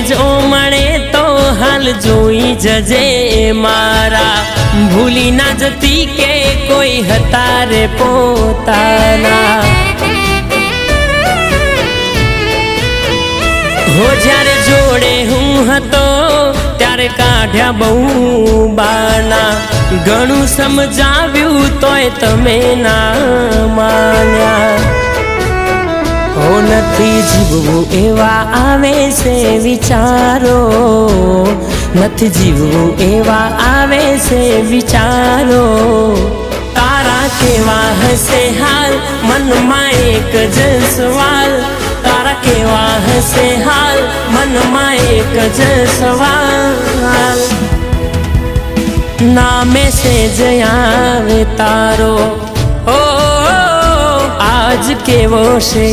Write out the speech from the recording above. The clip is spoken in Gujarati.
જો મળે તો હાલ જોઈ જજે મારા, ભૂલી ના જતી કે કોઈ હતા રે પોતાના। હો જ્યારે જોડે હું હતો ત્યારે કાઢ્યા બહુ બાના, ઘણું સમજાવ્યું તોય તમે ના માન્યા। હો નથી જીવવું એવા આવે છે વિચારો, નથી જીવવું એવા આવે છે વિચારો। તારા કેવા હશે હાલ મનમાં એક જ સવાલ, તારા કેવા હશે હાલ મનમાં એક જ સવાલ। ના મેસેજ આવે તારો, ઓ આજ કેવો છે।